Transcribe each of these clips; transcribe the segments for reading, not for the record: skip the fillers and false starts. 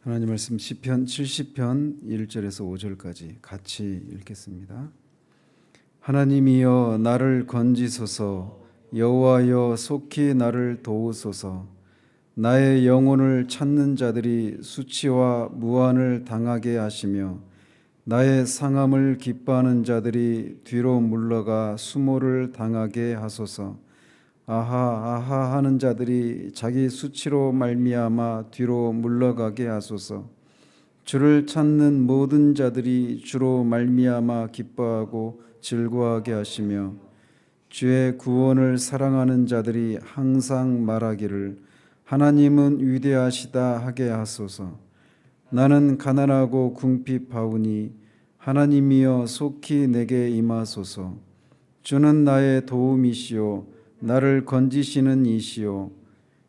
하나님 말씀 시편 70편 1절에서 5절까지 같이 읽겠습니다. 하나님이여 나를 건지소서, 여호와여 속히 나를 도우소서. 나의 영혼을 찾는 자들이 수치와 무한을 당하게 하시며 나의 상함을 기뻐하는 자들이 뒤로 물러가 수모를 당하게 하소서. 아하 아하 하는 자들이 자기 수치로 말미암아 뒤로 물러가게 하소서. 주를 찾는 모든 자들이 주로 말미암아 기뻐하고 즐거워하게 하시며 주의 구원을 사랑하는 자들이 항상 말하기를 하나님은 위대하시다 하게 하소서. 나는 가난하고 궁핍하오니 하나님이여 속히 내게 임하소서. 주는 나의 도움이시오 나를 건지시는 이시오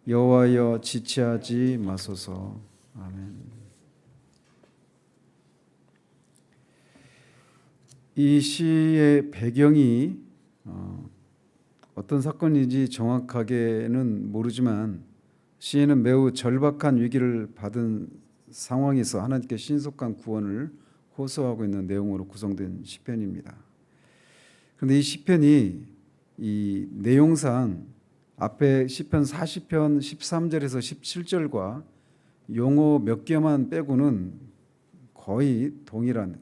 여호와여 지체하지 마소서. 아멘. 이 시의 배경이 어떤 사건인지 정확하게는 모르지만 시인은 매우 절박한 위기를 받은 상황에서 하나님께 신속한 구원을 호소하고 있는 내용으로 구성된 시편입니다. 그런데 이 시편이 이 내용상 앞에 시편 40편 13절에서 17절과 용어 몇 개만 빼고는 거의 동일한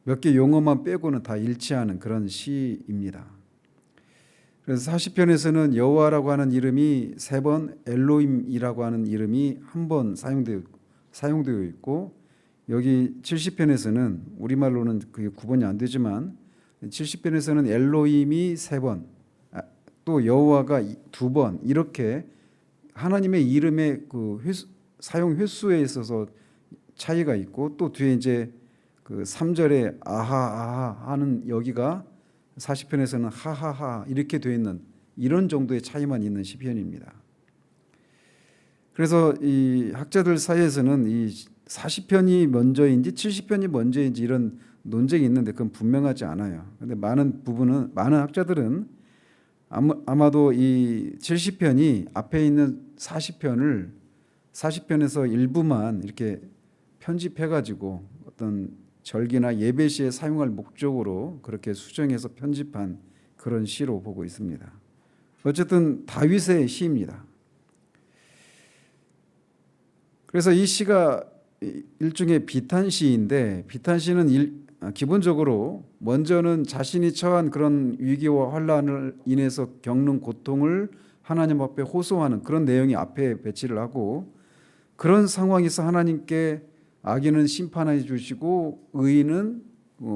몇 개 용어만 빼고는 다 일치하는 그런 시입니다. 그래서 40편에서는 여호와라고 하는 이름이 3번, 엘로힘이라고 하는 이름이 1번 사용되어 있고, 여기 70편에서는 우리말로는 그게 구분이 안 되지만 70편에서는 엘로힘이 3번, 또 여호와가 2번, 이렇게 하나님의 이름의 그 사용 횟수에 있어서 차이가 있고, 또 뒤에 이제 그 3절에 아하 아하 하는 여기가 40편에서는 하하하 이렇게 되어 있는 이런 정도의 차이만 있는 시편입니다. 그래서 이 학자들 사이에서는 이 40편이 먼저인지 70편이 먼저인지 이런 논쟁이 있는데 그건 분명하지 않아요. 그런데 많은 학자들은 아마도 이 70편이 앞에 있는 40편에서 일부만 이렇게 편집해가지고 어떤 절기나 예배 시에 사용할 목적으로 그렇게 수정해서 편집한 그런 시로 보고 있습니다. 어쨌든 다윗의 시입니다. 그래서 이 시가 일종의 비탄시인데, 비탄시는 기본적으로 먼저는 자신이 처한 그런 위기와 환난을 인해서 겪는 고통을 하나님 앞에 호소하는 그런 내용이 앞에 배치를 하고, 그런 상황에서 하나님께 악인은 심판해 주시고 의인은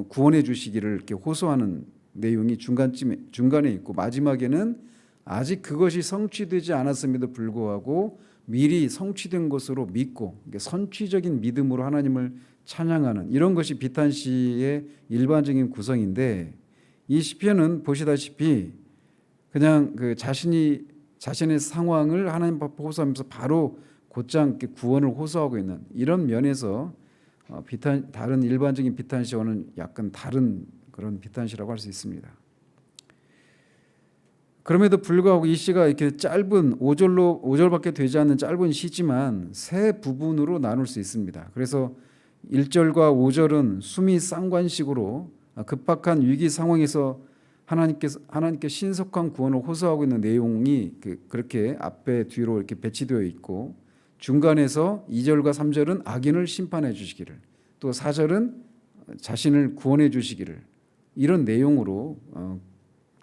구원해 주시기를 이렇게 호소하는 내용이 중간에 있고, 마지막에는 아직 그것이 성취되지 않았음에도 불구하고 미리 성취된 것으로 믿고 선취적인 믿음으로 하나님을 찬양하는 이런 것이 비탄시의 일반적인 구성인데, 이 시편은 보시다시피 그냥 그 자신의 상황을 하나님 앞에 호소하면서 바로 곧장 구원을 호소하고 있는 이런 면에서 다른 일반적인 비탄시와는 약간 다른 그런 비탄시라고 할 수 있습니다. 그럼에도 불구하고 이 시가 이렇게 짧은 5절밖에 되지 않는 짧은 시지만 세 부분으로 나눌 수 있습니다. 그래서 1절과 5절은 수미 쌍관식으로 급박한 위기 상황에서 하나님께 신속한 구원을 호소하고 있는 내용이 그렇게 앞에 뒤로 이렇게 배치되어 있고, 중간에서 2절과 3절은 악인을 심판해 주시기를, 또 4절은 자신을 구원해 주시기를, 이런 내용으로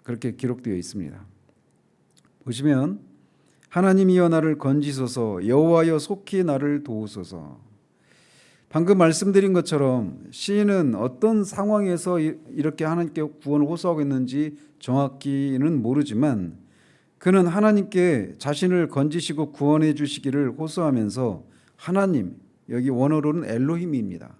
그렇게 기록되어 있습니다. 보시면 하나님이여 나를 건지소서, 여호와여 속히 나를 도우소서. 방금 말씀드린 것처럼 시인은 어떤 상황에서 이렇게 하나님께 구원을 호소하고 있는지 정확히는 모르지만 그는 하나님께 자신을 건지시고 구원해 주시기를 호소하면서 하나님, 여기 원어로는 엘로힘입니다.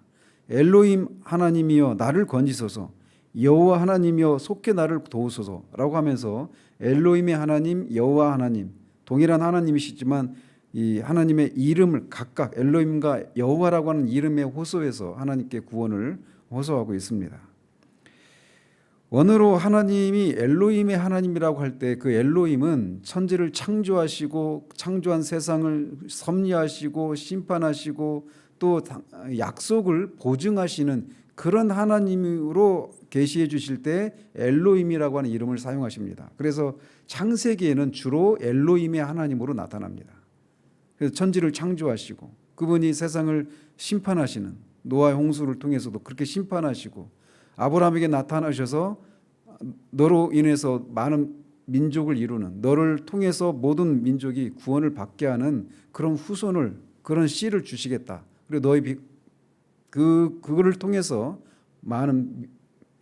엘로힘 하나님이여 나를 건지소서, 여호와 하나님이여 속히 나를 도우소서라고 하면서 엘로힘의 하나님, 여호와 하나님, 동일한 하나님이시지만 이 하나님의 이름을 각각 엘로힘과 여호와라고 하는 이름에 호소해서 하나님께 구원을 호소하고 있습니다. 원어로 하나님이 엘로힘의 하나님이라고 할 때 그 엘로힘은 천지를 창조하시고 창조한 세상을 섭리하시고 심판하시고 또 약속을 보증하시는 그런 하나님으로 계시해 주실 때 엘로힘이라고 하는 이름을 사용하십니다. 그래서 창세기에는 주로 엘로힘의 하나님으로 나타납니다. 그래서 천지를 창조하시고 그분이 세상을 심판하시는 노아의 홍수를 통해서도 그렇게 심판하시고 아브라함에게 나타나셔서 너로 인해서 많은 민족을 이루는 너를 통해서 모든 민족이 구원을 받게 하는 그런 후손을 그런 씨를 주시겠다. 그리고 너희 그거를 통해서 많은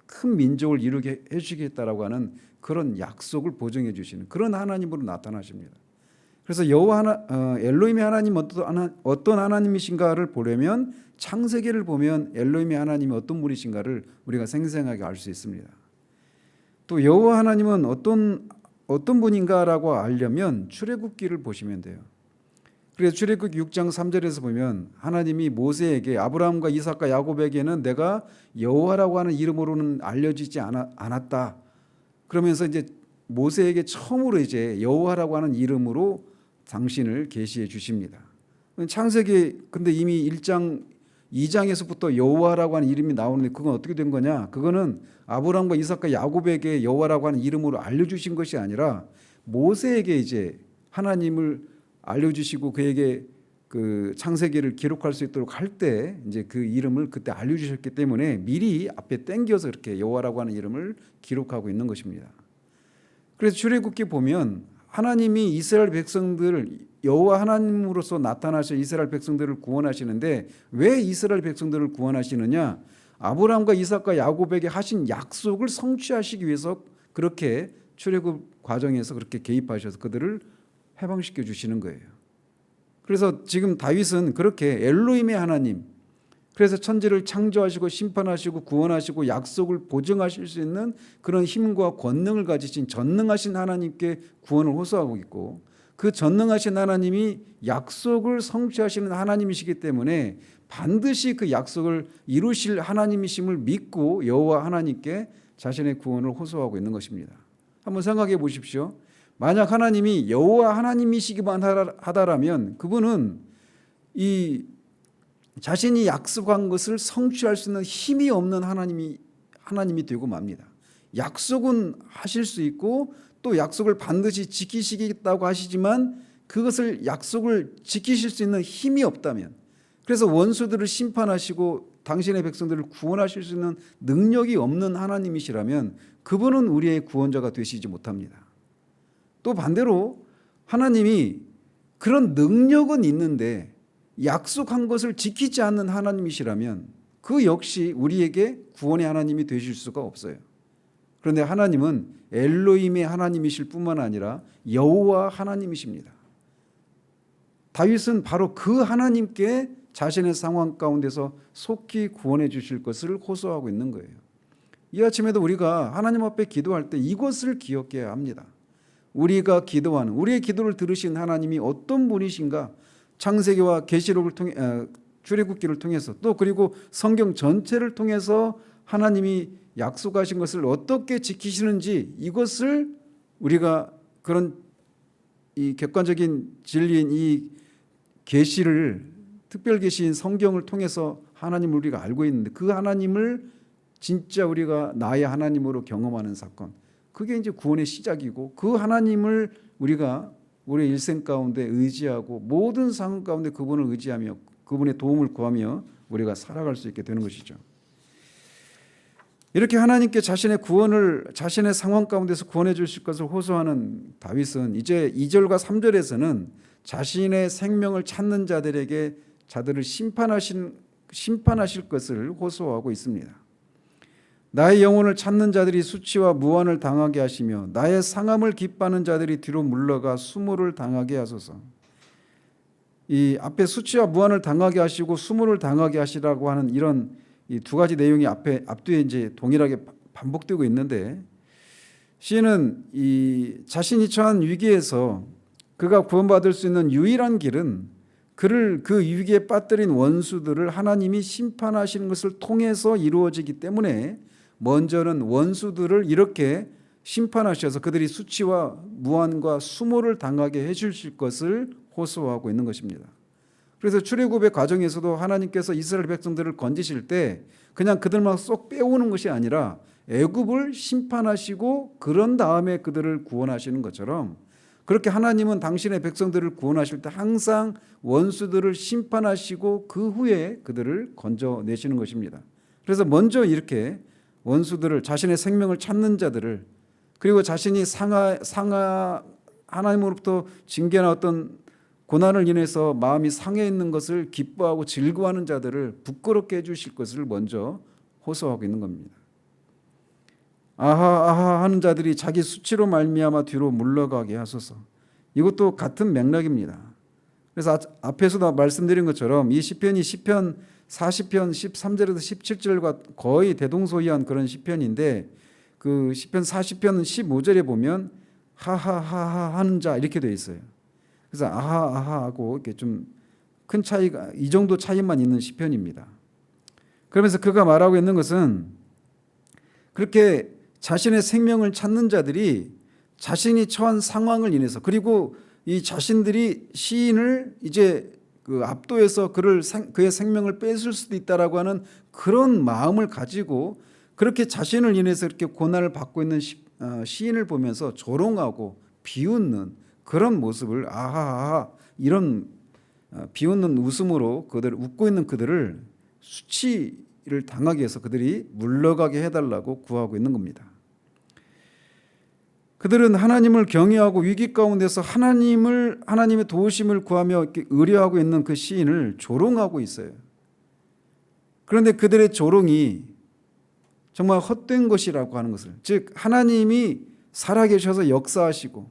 큰 민족을 이루게 해주시겠다라고 하는 그런 약속을 보증해 주시는 그런 하나님으로 나타나십니다. 그래서 엘로힘의 하나님 어떤 하나님이신가를 보려면 창세기를 보면 엘로힘의 하나님이 어떤 분이신가를 우리가 생생하게 알 수 있습니다. 또 여호와 하나님은 어떤 분인가라고 알려면 출애굽기를 보시면 돼요. 그래서 출애굽기 6장 3절에서 보면 하나님이 모세에게 아브라함과 이삭과 야곱에게는 내가 여호와라고 하는 이름으로는 알려지지 않았다. 그러면서 이제 모세에게 처음으로 이제 여호와라고 하는 이름으로 당신을 계시해 주십니다. 창세기 근데 이미 1장 2장에서부터 여호와라고 하는 이름이 나오는데 그건 어떻게 된 거냐? 그거는 아브라함과 이삭과 야곱에게 여호와라고 하는 이름으로 알려주신 것이 아니라 모세에게 이제 하나님을 알려주시고 그에게 그 창세기를 기록할 수 있도록 할 때 이제 그 이름을 그때 알려주셨기 때문에 미리 앞에 땡겨서 이렇게 여호와라고 하는 이름을 기록하고 있는 것입니다. 그래서 출애굽기 보면 하나님이 이스라엘 백성들을 여호와 하나님으로서 나타나셔 이스라엘 백성들을 구원하시는데 왜 이스라엘 백성들을 구원하시느냐? 아브라함과 이삭과 야곱에게 하신 약속을 성취하시기 위해서 그렇게 출애굽 과정에서 그렇게 개입하셔서 그들을 해방시켜 주시는 거예요. 그래서 지금 다윗은 그렇게 엘로힘의 하나님, 그래서 천지를 창조하시고 심판하시고 구원하시고 약속을 보증하실 수 있는 그런 힘과 권능을 가지신 전능하신 하나님께 구원을 호소하고 있고 그 전능하신 하나님이 약속을 성취하시는 하나님이시기 때문에 반드시 그 약속을 이루실 하나님이심을 믿고 여호와 하나님께 자신의 구원을 호소하고 있는 것입니다. 한번 생각해 보십시오. 만약 하나님이 여호와 하나님이시기만 하다라면 그분은 이 자신이 약속한 것을 성취할 수 있는 힘이 없는 하나님이 되고 맙니다. 약속은 하실 수 있고 또 약속을 반드시 지키시겠다고 하시지만 그것을 약속을 지키실 수 있는 힘이 없다면 그래서 원수들을 심판하시고 당신의 백성들을 구원하실 수 있는 능력이 없는 하나님이시라면 그분은 우리의 구원자가 되시지 못합니다. 또 반대로 하나님이 그런 능력은 있는데 약속한 것을 지키지 않는 하나님이시라면 그 역시 우리에게 구원의 하나님이 되실 수가 없어요. 그런데 하나님은 엘로힘의 하나님이실 뿐만 아니라 여호와 하나님이십니다. 다윗은 바로 그 하나님께 자신의 상황 가운데서 속히 구원해 주실 것을 호소하고 있는 거예요. 이 아침에도 우리가 하나님 앞에 기도할 때 이것을 기억해야 합니다. 우리가 기도하는 우리의 기도를 들으신 하나님이 어떤 분이신가? 창세기와 계시록을 통해 출애굽기를 통해서 또 그리고 성경 전체를 통해서 하나님이 약속하신 것을 어떻게 지키시는지 이것을 우리가 그런 이 객관적인 진리인 이 계시를 특별 계시인 성경을 통해서 하나님을 우리가 알고 있는데 그 하나님을 진짜 우리가 나의 하나님으로 경험하는 사건 그게 이제 구원의 시작이고 그 하나님을 우리가 우리의 일생 가운데 의지하고 모든 상황 가운데 그분을 의지하며 그분의 도움을 구하며 우리가 살아갈 수 있게 되는 것이죠. 이렇게 하나님께 자신의 구원을 자신의 상황 가운데서 구원해 주실 것을 호소하는 다윗은 이제 2절과 3절에서는 자신의 생명을 찾는 자들을 심판하실 것을 호소하고 있습니다. 나의 영혼을 찾는 자들이 수치와 무한을 당하게 하시며 나의 상함을 기뻐하는 자들이 뒤로 물러가 수모를 당하게 하소서. 이 앞에 수치와 무한을 당하게 하시고 수모를 당하게 하시라고 하는 이런 이 두 가지 내용이 앞뒤에 이제 동일하게 반복되고 있는데 시인은 이 자신이 처한 위기에서 그가 구원받을 수 있는 유일한 길은 그를 그 위기에 빠뜨린 원수들을 하나님이 심판하시는 것을 통해서 이루어지기 때문에 먼저는 원수들을 이렇게 심판하셔서 그들이 수치와 무한과 수모를 당하게 해주실 것을 호소하고 있는 것입니다. 그래서 출애굽의 과정에서도 하나님께서 이스라엘 백성들을 건지실 때 그냥 그들만 쏙 빼오는 것이 아니라 애굽을 심판하시고 그런 다음에 그들을 구원하시는 것처럼, 그렇게 하나님은 당신의 백성들을 구원하실 때 항상 원수들을 심판하시고 그 후에 그들을 건져내시는 것입니다. 그래서 먼저 이렇게 원수들을, 자신의 생명을 찾는 자들을, 그리고 자신이 하나님으로부터 징계나 어떤 고난을 인해서 마음이 상해 있는 것을 기뻐하고 즐거워하는 자들을 부끄럽게 해주실 것을 먼저 호소하고 있는 겁니다. 아하 아하 하는 자들이 자기 수치로 말미암아 뒤로 물러가게 하소서. 이것도 같은 맥락입니다. 그래서 앞에서도 말씀드린 것처럼 이 시편이 시편 40편 13절에서 17절과 거의 대동소이한 그런 시편인데, 그 시편 40편 15절에 보면 하하하하 하는 자 이렇게 되어 있어요. 그래서 아하 하고 이렇게 좀 큰 차이가, 이 정도 차이만 있는 시편입니다. 그러면서 그가 말하고 있는 것은, 그렇게 자신의 생명을 찾는 자들이 자신이 처한 상황을 인해서, 그리고 이 자신들이 시인을 이제 그 압도해서 그의 생명을 뺏을 수도 있다라고 하는 그런 마음을 가지고 그렇게 자신을 인해서 이렇게 고난을 받고 있는 시인을 보면서 조롱하고 비웃는 그런 모습을, 아하하 이런 비웃는 웃음으로 그들 웃고 있는 그들을 수치를 당하게 해서 그들이 물러가게 해달라고 구하고 있는 겁니다. 그들은 하나님을 경외하고 위기 가운데서 하나님의 도우심을 구하며 이렇게 의뢰하고 있는 그 시인을 조롱하고 있어요. 그런데 그들의 조롱이 정말 헛된 것이라고 하는 것을, 즉 하나님이 살아계셔서 역사하시고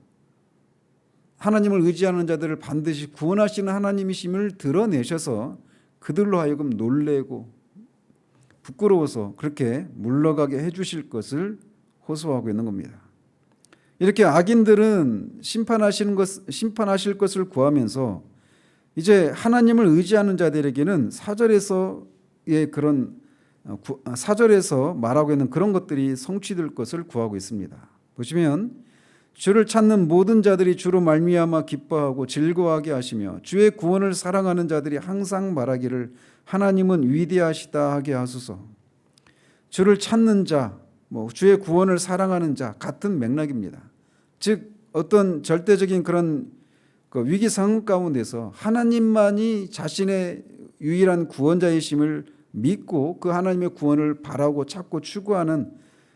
하나님을 의지하는 자들을 반드시 구원하시는 하나님이심을 드러내셔서 그들로 하여금 놀래고 부끄러워서 그렇게 물러가게 해주실 것을 호소하고 있는 겁니다. 이렇게 악인들은 심판하실 것을 구하면서 이제 하나님을 의지하는 자들에게는 4절에서 말하고 있는 그런 것들이 성취될 것을 구하고 있습니다. 보시면 주를 찾는 모든 자들이 주로 말미암아 기뻐하고 즐거워하게 하시며 주의 구원을 사랑하는 자들이 항상 말하기를 하나님은 위대하시다 하게 하소서. 주를 찾는 자, 주의 구원을 사랑하는 자, 같은 맥락입니다. 즉 어떤 절대적인 그런 위기 상황 가운데서 하나님만이 자신의 유일한 구원자이심을 믿고 그 하나님의 구원을 바라고 찾고 추구하는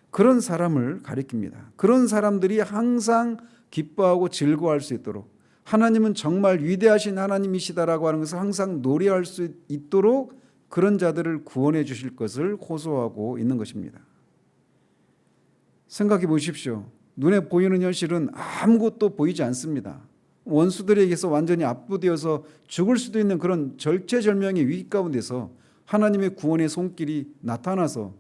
그런 사람을 가리킵니다. 그런 사람들이 항상 기뻐하고 즐거워할 수 있도록, 하나님은 정말 위대하신 하나님이시다라고 하는 것을 항상 노래할 수 있도록 그런 자들을 구원해 주실 것을 호소하고 있는 것입니다. 생각해 보십시오. 눈에 보이는 현실은 아무것도 보이지 않습니다. 원수들에게서 완전히 압도되어서 죽을 수도 있는 그런 절체절명의 위기 가운데서 하나님의 구원의 손길이 나타나서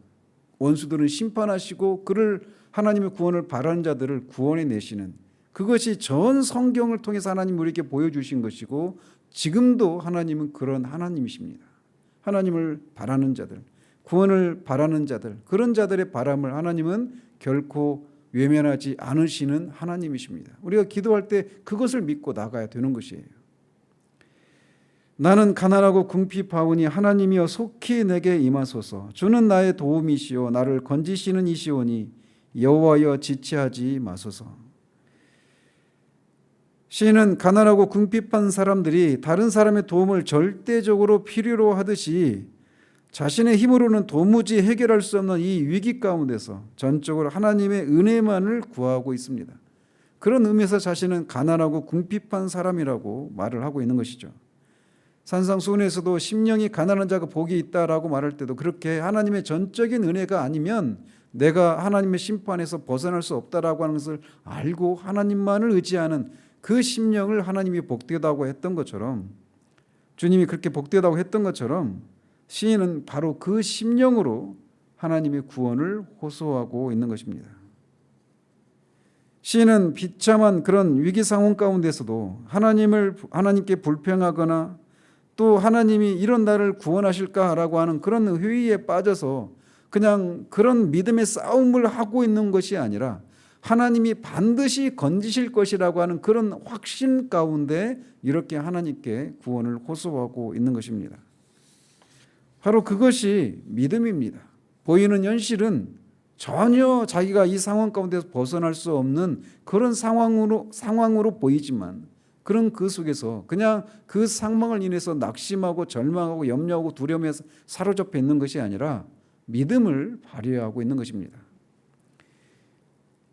원수들은 심판하시고 그를 하나님의 구원을 바라는 자들을 구원해 내시는, 그것이 전 성경을 통해서 하나님 우리에게 보여주신 것이고 지금도 하나님은 그런 하나님이십니다. 하나님을 바라는 자들, 구원을 바라는 자들, 그런 자들의 바람을 하나님은 결코 외면하지 않으시는 하나님이십니다. 우리가 기도할 때 그것을 믿고 나가야 되는 것이에요. 나는 가난하고 궁핍하오니 하나님이여 속히 내게 임하소서. 주는 나의 도움이시오 나를 건지시는 이시오니 여호와여 지체하지 마소서. 시인은 가난하고 궁핍한 사람들이 다른 사람의 도움을 절대적으로 필요로 하듯이 자신의 힘으로는 도무지 해결할 수 없는 이 위기 가운데서 전적으로 하나님의 은혜만을 구하고 있습니다. 그런 의미에서 자신은 가난하고 궁핍한 사람이라고 말을 하고 있는 것이죠. 산상수훈에서도 심령이 가난한 자가 복이 있다라고 말할 때도 그렇게 하나님의 전적인 은혜가 아니면 내가 하나님의 심판에서 벗어날 수 없다라고 하는 것을 알고 하나님만을 의지하는 그 심령을 하나님이 복되다고 했던 것처럼, 주님이 그렇게 복되다고 했던 것처럼 시인은 바로 그 심령으로 하나님의 구원을 호소하고 있는 것입니다. 시인은 비참한 그런 위기 상황 가운데서도 하나님께 불평하거나 또 하나님이 이런 나를 구원하실까라고 하는 그런 회의에 빠져서 그냥 그런 믿음의 싸움을 하고 있는 것이 아니라 하나님이 반드시 건지실 것이라고 하는 그런 확신 가운데 이렇게 하나님께 구원을 호소하고 있는 것입니다. 바로 그것이 믿음입니다. 보이는 현실은 전혀 자기가 이 상황 가운데서 벗어날 수 없는 그런 상황으로 보이지만, 그런 그 속에서 그냥 그 상황을 인해서 낙심하고 절망하고 염려하고 두려움에 사로잡혀 있는 것이 아니라 믿음을 발휘하고 있는 것입니다.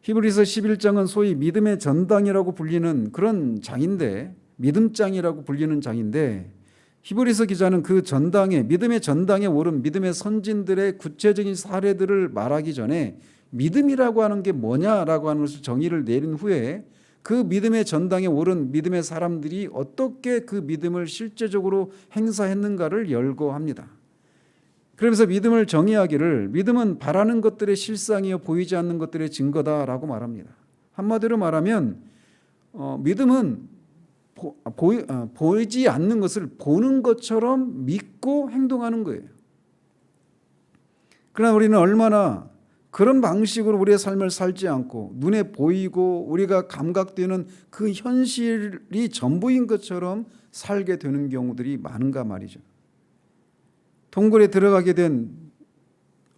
히브리서 11장은 소위 믿음의 전당이라고 불리는 그런 장인데, 믿음장이라고 불리는 장인데, 히브리서 기자는 그 전당에, 믿음의 전당에 오른 믿음의 선진들의 구체적인 사례들을 말하기 전에 믿음이라고 하는 게 뭐냐라고 하는 것을 정의를 내린 후에 그 믿음의 전당에 오른 믿음의 사람들이 어떻게 그 믿음을 실제적으로 행사했는가를 열거합니다. 그러면서 믿음을 정의하기를 믿음은 바라는 것들의 실상이요 보이지 않는 것들의 증거다라고 말합니다. 한마디로 말하면 믿음은 보이지 않는 것을 보는 것처럼 믿고 행동하는 거예요. 그러나 우리는 얼마나 그런 방식으로 우리의 삶을 살지 않고 눈에 보이고 우리가 감각되는 그 현실이 전부인 것처럼 살게 되는 경우들이 많은가 말이죠. 동굴에 들어가게 된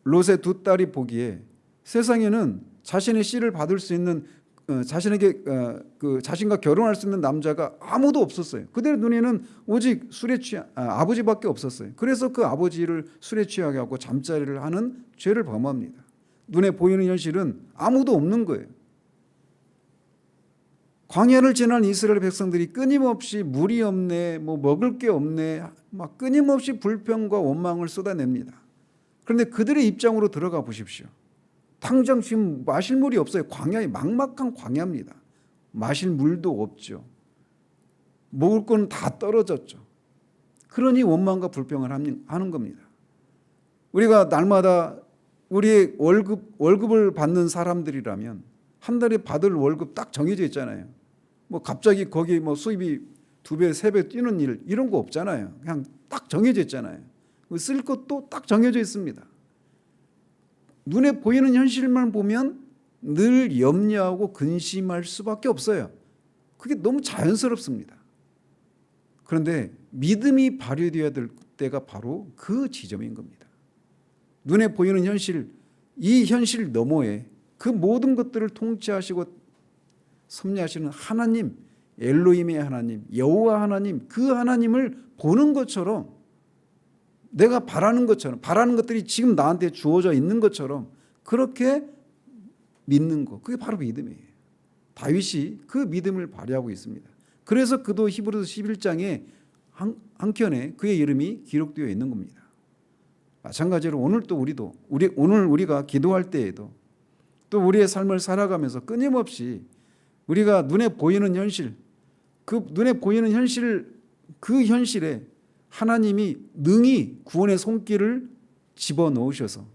롯의 두 딸이 보기에 세상에는 자신의 씨를 받을 수 있는 자신에게 자신과 결혼할 수 있는 남자가 아무도 없었어요. 그들 눈에는 오직 술에 취한 아버지밖에 없었어요. 그래서 그 아버지를 술에 취하게 하고 잠자리를 하는 죄를 범합니다. 눈에 보이는 현실은 아무도 없는 거예요. 광야를 지난 이스라엘 백성들이 끊임없이 물이 없네, 먹을 게 없네, 막 끊임없이 불평과 원망을 쏟아냅니다. 그런데 그들의 입장으로 들어가 보십시오. 당장 지금 마실 물이 없어요. 광야에 막막한 광야입니다. 마실 물도 없죠. 먹을 건 다 떨어졌죠. 그러니 원망과 불평을 하는 겁니다. 우리가 날마다 우리의 월급을 받는 사람들이라면 한 달에 받을 월급 딱 정해져 있잖아요. 갑자기 거기 수입이 2배, 3배 뛰는 일 이런 거 없잖아요. 그냥 딱 정해져 있잖아요. 쓸 것도 딱 정해져 있습니다. 눈에 보이는 현실만 보면 늘 염려하고 근심할 수밖에 없어요. 그게 너무 자연스럽습니다. 그런데 믿음이 발휘되어야 될 때가 바로 그 지점인 겁니다. 눈에 보이는 현실, 이 현실 너머에 그 모든 것들을 통치하시고 섭리하시는 하나님, 엘로힘의 하나님, 여호와 하나님, 그 하나님을 보는 것처럼, 내가 바라는 것처럼, 바라는 것들이 지금 나한테 주어져 있는 것처럼 그렇게 믿는 것, 그게 바로 믿음이에요. 다윗이 그 믿음을 발휘하고 있습니다. 그래서 그도 히브리서 11장에 한켠에 그의 이름이 기록되어 있는 겁니다. 마찬가지로 오늘 우리가 기도할 때에도 또 우리의 삶을 살아가면서 끊임없이 우리가 눈에 보이는 현실, 그 눈에 보이는 현실, 그 현실에 하나님이 능히 구원의 손길을 집어넣으셔서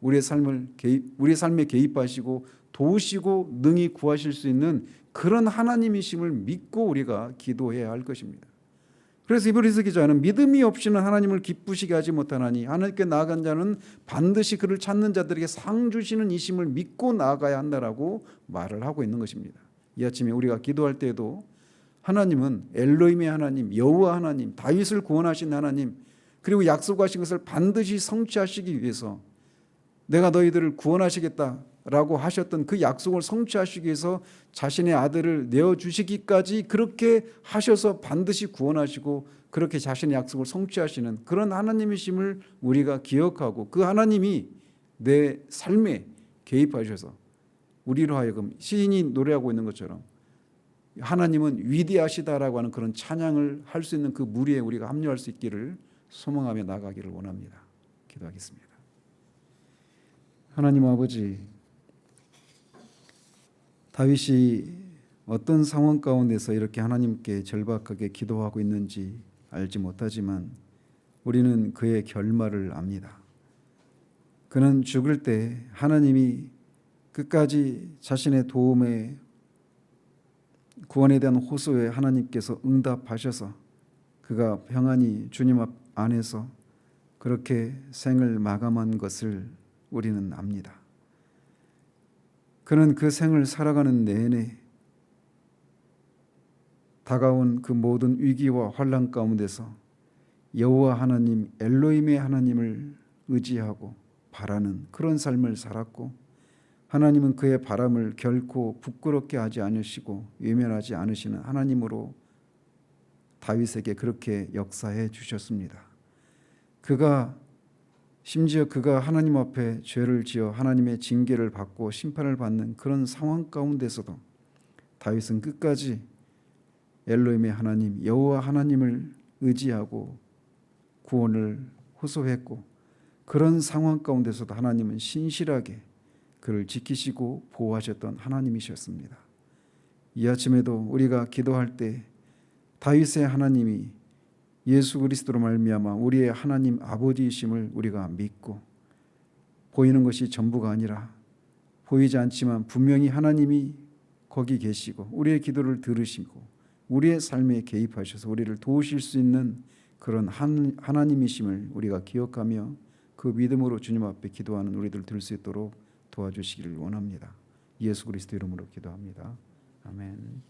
우리의 삶에 개입하시고 도우시고 능히 구하실 수 있는 그런 하나님이심을 믿고 우리가 기도해야 할 것입니다. 그래서 히브리서 기자는 믿음이 없이는 하나님을 기쁘시게 하지 못하나니 하나님께 나아간 자는 반드시 그를 찾는 자들에게 상 주시는 이심을 믿고 나아가야 한다라고 말을 하고 있는 것입니다. 이 아침에 우리가 기도할 때에도 하나님은 엘로힘의 하나님, 여호와 하나님, 다윗을 구원하신 하나님, 그리고 약속하신 것을 반드시 성취하시기 위해서 내가 너희들을 구원하시겠다라고 하셨던 그 약속을 성취하시기 위해서 자신의 아들을 내어주시기까지 그렇게 하셔서 반드시 구원하시고 그렇게 자신의 약속을 성취하시는 그런 하나님이심을 우리가 기억하고 그 하나님이 내 삶에 개입하셔서 우리로 하여금 시인이 노래하고 있는 것처럼 하나님은 위대하시다라고 하는 그런 찬양을 할 수 있는 그 무리에 우리가 합류할 수 있기를 소망하며 나가기를 원합니다. 기도하겠습니다. 하나님 아버지, 다윗이 어떤 상황 가운데서 이렇게 하나님께 절박하게 기도하고 있는지 알지 못하지만 우리는 그의 결말을 압니다. 그는 죽을 때 하나님이 끝까지 자신의 도움에 구원에 대한 호소에 하나님께서 응답하셔서 그가 평안히 주님 앞 안에서 그렇게 생을 마감한 것을 우리는 압니다. 그는 그 생을 살아가는 내내 다가온 그 모든 위기와 환난 가운데서 여호와 하나님, 엘로힘의 하나님을 의지하고 바라는 그런 삶을 살았고, 하나님은 그의 바람을 결코 부끄럽게 하지 않으시고 외면하지 않으시는 하나님으로 다윗에게 그렇게 역사해 주셨습니다. 심지어 그가 하나님 앞에 죄를 지어 하나님의 징계를 받고 심판을 받는 그런 상황 가운데서도 다윗은 끝까지 엘로힘의 하나님, 여호와 하나님을 의지하고 구원을 호소했고, 그런 상황 가운데서도 하나님은 신실하게 그를 지키시고 보호하셨던 하나님이셨습니다. 이 아침에도 우리가 기도할 때 다윗의 하나님이 예수 그리스도로 말미암아 우리의 하나님 아버지이심을 우리가 믿고, 보이는 것이 전부가 아니라 보이지 않지만 분명히 하나님이 거기 계시고 우리의 기도를 들으시고 우리의 삶에 개입하셔서 우리를 도우실 수 있는 그런 하나님이심을 우리가 기억하며 그 믿음으로 주님 앞에 기도하는 우리들 될 수 있도록 도와주시기를 원합니다. 예수 그리스도 이름으로 기도합니다. 아멘.